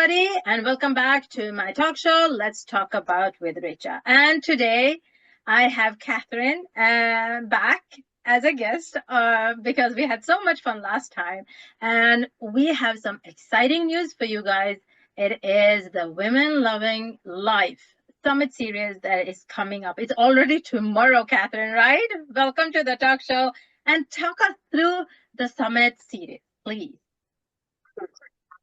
everybody, and welcome back to my talk show, Let's Talk About with Richa. And today I have Kathryn back as a guest because we had so much fun last time. And we have some exciting news for you guys. It is the Women Loving Life Summit series that is coming up. It's already tomorrow, Kathryn, right? Welcome to the talk show and talk us through the Summit series, please.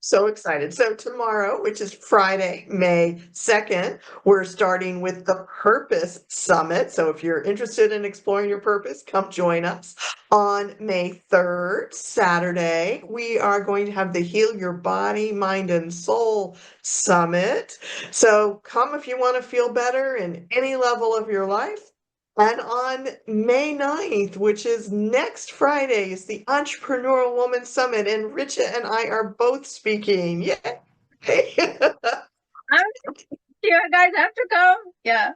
So excited. So tomorrow, which is Friday, May 2nd, we're starting with the Purpose Summit. So if you're interested in exploring your purpose, come join us. On May 3rd, Saturday, we are going to have the Heal Your Body, Mind, and Soul Summit. So come if you want to feel better in any level of your life. And on May 9th, which is next Friday, is the Entrepreneurial Woman Summit, and Richa and I are both speaking. Yay! You guys have to come. Yeah.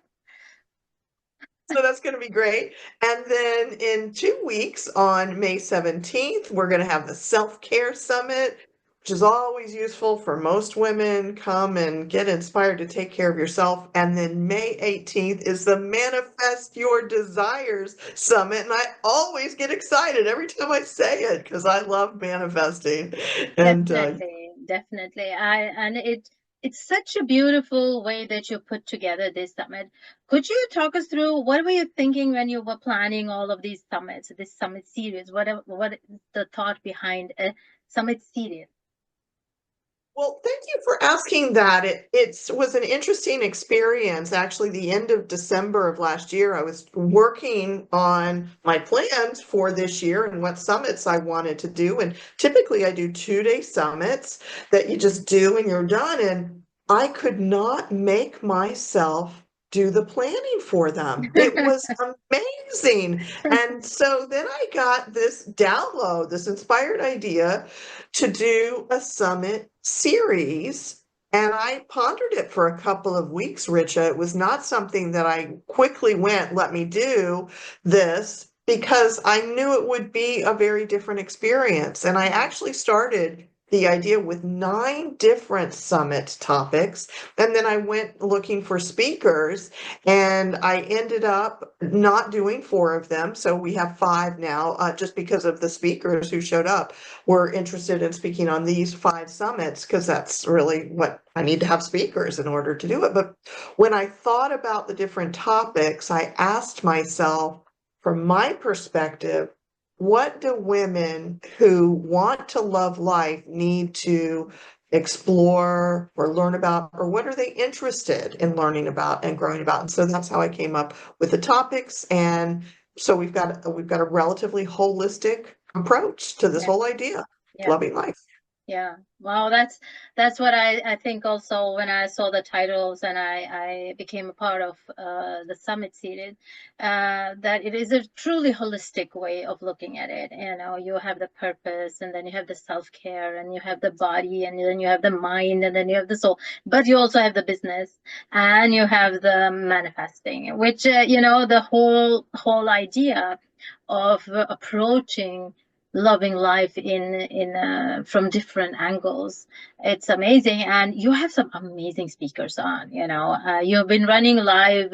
So that's going to be great. And then in 2 weeks, on May 17th, we're going to have the Self-Care Summit, which is always useful for most women. Come and get inspired to take care of yourself. And then May 18th is the Manifest Your Desires Summit. And I always get excited every time I say it because I love manifesting. And Definitely. It's such a beautiful way that you put together this summit. Could you talk us through what were you thinking when you were planning all of these summits, this summit series? What is the thought behind a summit series? Well, thank you for asking that. It was an interesting experience. Actually, the end of December of last year, I was working on my plans for this year and what summits I wanted to do. And typically I do 2-day summits that you just do and you're done. And I could not make myself do the planning for them. It was amazing. And so then I got this download, this inspired idea to do a summit series. And I pondered it for a couple of weeks, Richa. It was not something that I quickly went, let me do this, because I knew it would be a very different experience. And I actually started the idea with 9 different summit topics. And then I went looking for speakers and I ended up not doing 4 of them. So we have 5 now, just because of the speakers who showed up were interested in speaking on these 5 summits, because that's really what I need to have speakers in order to do it. But when I thought about the different topics, I asked myself, from my perspective, what do women who want to love life need to explore or learn about, or what are they interested in learning about and growing about? And so that's how I came up with the topics. And so we've got a relatively holistic approach to this whole idea, loving life. Yeah. Wow, that's what I think also when I saw the titles and I became a part of the summit series, that it is a truly holistic way of looking at it. You know, you have the purpose, and then you have the self-care, and you have the body, and then you have the mind, and then you have the soul, but you also have the business, and you have the manifesting, which the whole idea of approaching loving life in from different angles. It's amazing, and you have some amazing speakers on. You've been running live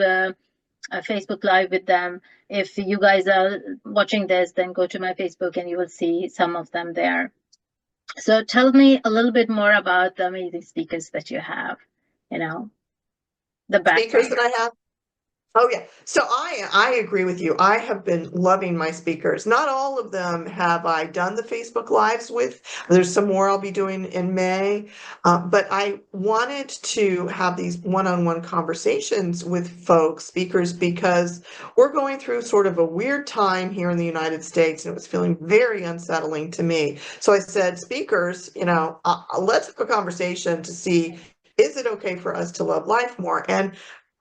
Facebook live with them. If you guys are watching this, then go to my Facebook and you will see some of them there. So tell me a little bit more about the amazing speakers that you have, the background. Speakers that I have. Oh, yeah. So I agree with you. I have been loving my speakers. Not all of them have I done the Facebook Lives with. There's some more I'll be doing in May. But I wanted to have these one-on-one conversations with folks, speakers, because we're going through sort of a weird time here in the United States, and it was feeling very unsettling to me. So I said, speakers, let's have a conversation to see, is it okay for us to love life more? And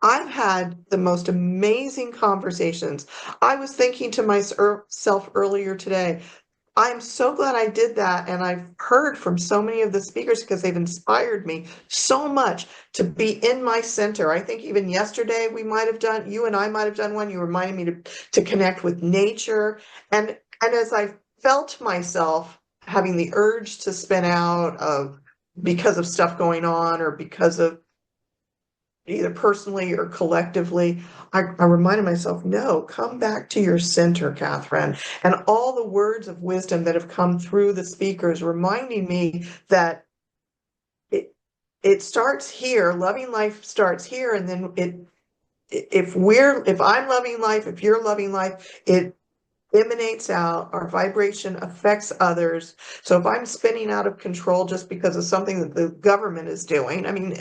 I've had the most amazing conversations. I was thinking to myself earlier today, I'm so glad I did that. And I've heard from so many of the speakers because they've inspired me so much to be in my center. I think even yesterday you and I might have done one. You reminded me to connect with nature. And as I felt myself having the urge to spin out of because of stuff going on or because of either personally or collectively, I reminded myself, no, come back to your center, Kathryn. And all the words of wisdom that have come through the speakers reminding me that it it starts here, loving life starts here, and then if I'm loving life, if you're loving life, it emanates out, our vibration affects others. So if I'm spinning out of control just because of something that the government is doing, I mean,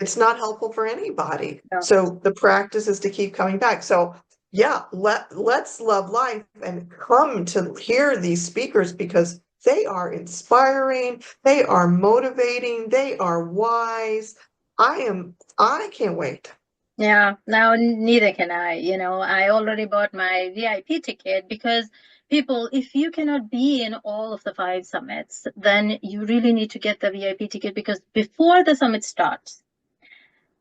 it's not helpful for anybody. No. So the practice is to keep coming back. So yeah, let's love life and come to hear these speakers because they are inspiring, they are motivating, they are wise. I can't wait. Yeah, now neither can I. I already bought my VIP ticket because people, if you cannot be in all of the 5 summits, then you really need to get the VIP ticket because before the summit starts,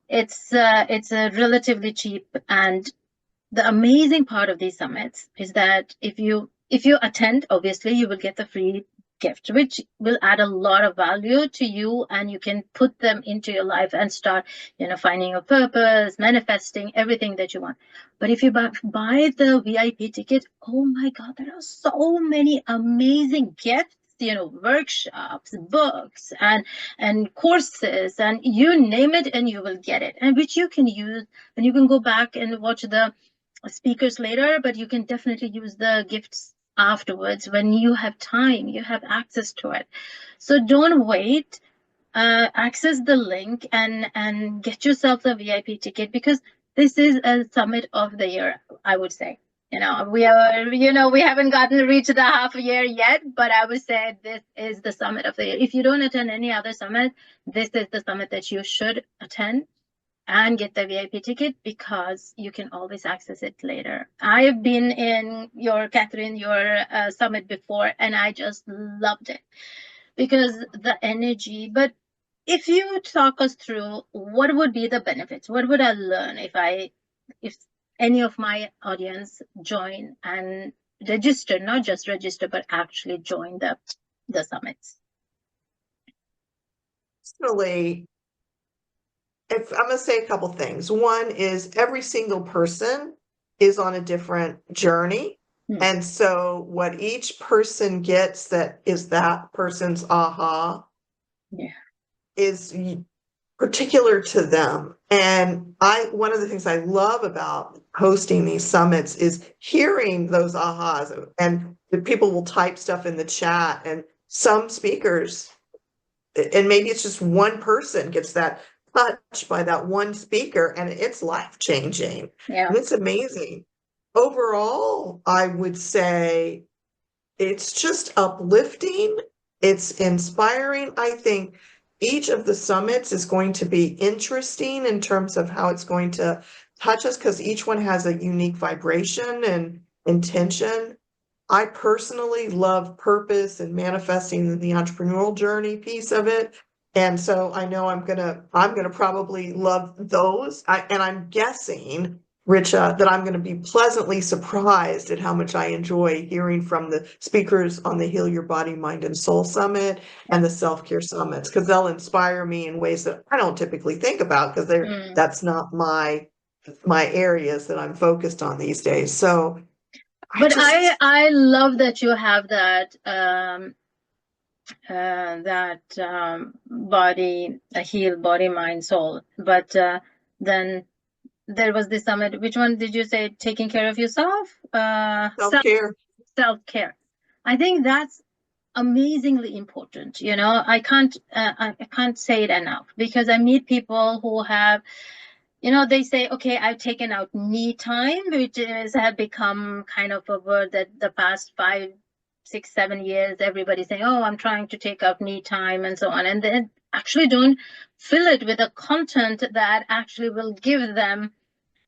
it's relatively cheap. And the amazing part of these summits is that if you attend, obviously you will get the free gift, which will add a lot of value to you, and you can put them into your life and start, finding your purpose, manifesting everything that you want. But if you buy the VIP ticket, oh my God, there are so many amazing gifts, workshops, books, and courses, and you name it, and you will get it, and which you can use, and you can go back and watch the speakers later, but you can definitely use the gifts afterwards when you have time, you have access to it. So don't wait. Access the link and get yourself the VIP ticket because this is a summit of the year, I would say. We haven't reached the half a year yet, but I would say this is the summit of the year. If you don't attend any other summit, this is the summit that you should attend and get the VIP ticket because you can always access it later. I've been in Kathryn, your summit before, and I just loved it because the energy. But if you talk us through what would be the benefits, what would I learn if any of my audience join and register, not just register, but actually join the summits? Personally, if I'm going to say a couple things. One is every single person is on a different journey. And so what each person gets that is that person's aha is particular to them. And one of the things I love about hosting these summits is hearing those ahas, and the people will type stuff in the chat, and some speakers, and maybe it's just one person gets that touch by that one speaker and it's life-changing. Yeah. And it's amazing. Overall, I would say it's just uplifting. It's inspiring. I think each of the summits is going to be interesting in terms of how it's going to touch us because each one has a unique vibration and intention. I personally love purpose and manifesting the entrepreneurial journey piece of it. And so I know I'm gonna probably love those. And I'm guessing, Richa, that I'm gonna be pleasantly surprised at how much I enjoy hearing from the speakers on the Heal Your Body, Mind, and Soul Summit and the Self-Care Summits, because they'll inspire me in ways that I don't typically think about because that's not my areas that I'm focused on these days. So But I love that you have that body, heal body, mind, soul. But then there was this summit. Which one did you say? Taking care of yourself? Self-care. Self-care. I think that's amazingly important. I can't say it enough because I meet people who have, they say, okay, I've taken out me time, which have become kind of a word that the past 5, 6, 7 years, everybody's saying, oh, I'm trying to take out me time and so on. And then actually don't fill it with a content that actually will give them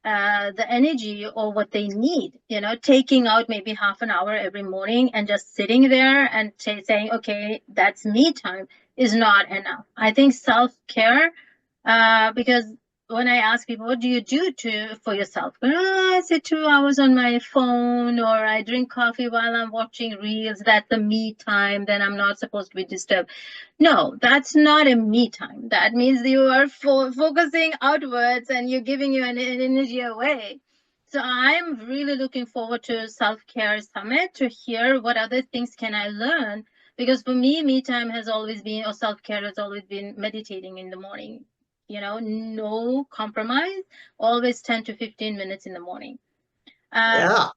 the energy or what they need. Taking out maybe half an hour every morning and just sitting there and saying, okay, that's me time is not enough. I think self-care, because when I ask people, what do you do for yourself? I sit 2 hours on my phone, or I drink coffee while I'm watching reels. That's the me time. Then I'm not supposed to be disturbed. No, that's not a me time. That means you are focusing outwards and you're giving your energy away. So I'm really looking forward to Self-Care Summit to hear what other things can I learn. Because for me time has always been, or self-care has always been meditating in the morning. No compromise, always 10 to 15 minutes in the morning. Uh, Yeah.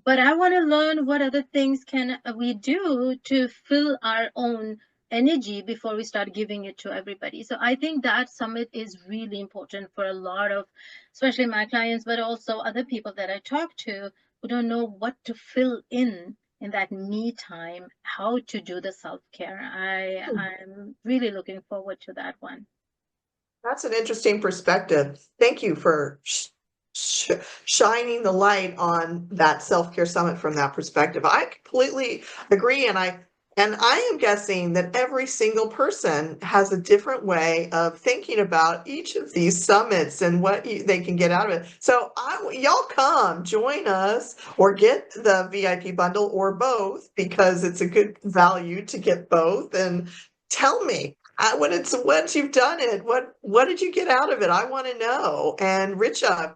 but I want to learn what other things can we do to fill our own energy before we start giving it to everybody. So I think that summit is really important for a lot of, especially my clients, but also other people that I talk to who don't know what to fill in that me time, how to do the self-care. I'm really looking forward to that one. That's an interesting perspective. Thank you for sh shining the light on that self-care summit from that perspective. I completely agree, and I am guessing that every single person has a different way of thinking about each of these summits and what they can get out of it. So y'all come join us or get the VIP bundle or both, because it's a good value to get both. And tell me, once you've done it, what did you get out of it? I want to know. And Richa,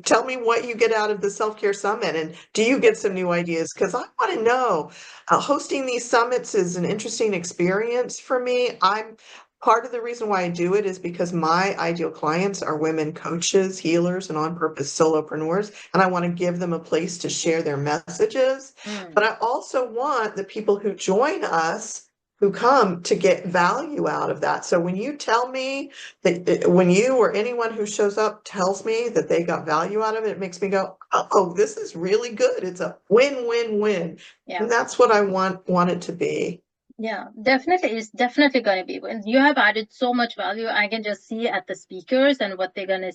tell me what you get out of the Self-Care Summit, and do you get some new ideas? Because I want to know. Hosting these summits is an interesting experience for me. I'm part of the reason why I do it is because my ideal clients are women coaches, healers, and on-purpose solopreneurs, and I want to give them a place to share their messages. But I also want the people who join us, who come, to get value out of that. So when you tell me that, when you or anyone who shows up tells me that they got value out of it, it makes me go, oh, this is really good. It's a win-win-win. Yeah. And that's what I want it to be. Yeah, definitely. It's definitely going to be. When you have added so much value, I can just see at the speakers and what they're going to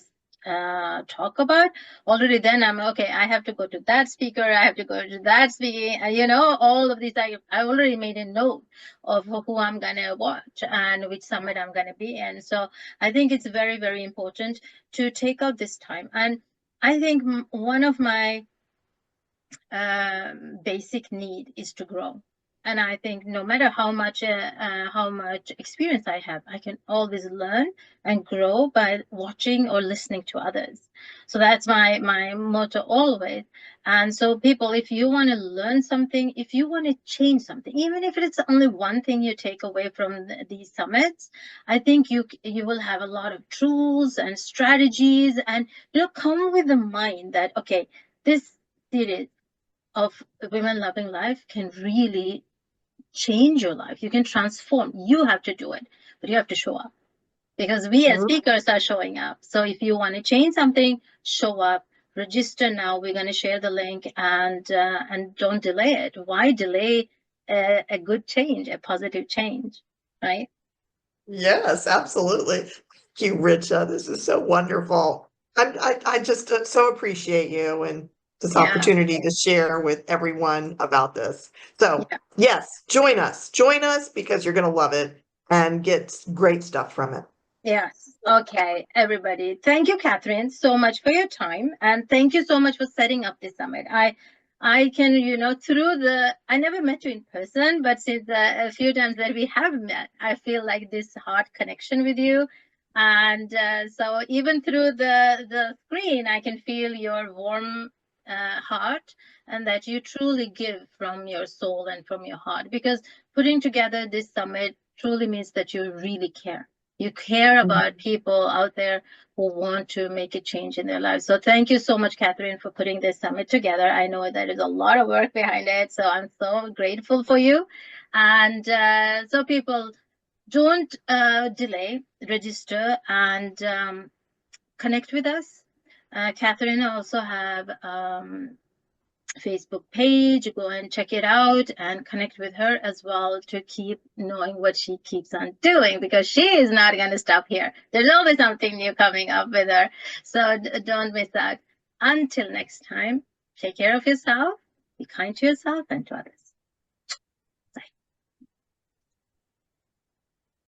talk about. Already then I'm okay, I have to go to that speaker, I have to go to that speaking, all of these, I already made a note of who I'm going to watch and which summit I'm going to be in. So I think it's very, very important to take out this time. And I think one of my basic need is to grow. And I think no matter how much experience I have, I can always learn and grow by watching or listening to others. So that's my motto always. And so people, if you want to learn something, if you want to change something, even if it's only one thing you take away from these summits, I think you will have a lot of tools and strategies, and come with the mind that okay, this series of Women Loving Life can really change your life. You can transform. You have to do it, but you have to show up, because we as speakers are showing up. So if you want to change something, show up. Register now. We're going to share the link, and don't delay it. Why delay a good change, a positive change, right? Yes, absolutely. Thank you, Richa. This is so wonderful. I just so appreciate you and this opportunity to share with everyone about this. So yes, join us because you're going to love it and get great stuff from it. Yes. Okay, everybody. Thank you, Kathryn, so much for your time. And thank you so much for setting up this summit. I can, I never met you in person, but since a few times that we have met, I feel like this heart connection with you. And so even through the screen, I can feel your warm heart, and that you truly give from your soul and from your heart, because putting together this summit truly means that you really care. You care about people out there who want to make a change in their lives. So thank you so much, Kathryn, for putting this summit together. I know there is a lot of work behind it, so I'm so grateful for you. And so people, don't delay, register, and connect with us. Kathryn also have Facebook page. Go and check it out and connect with her as well to keep knowing what she keeps on doing, because she is not going to stop here. There's always something new coming up with her. So don't miss out. Until next time, take care of yourself, be kind to yourself and to others.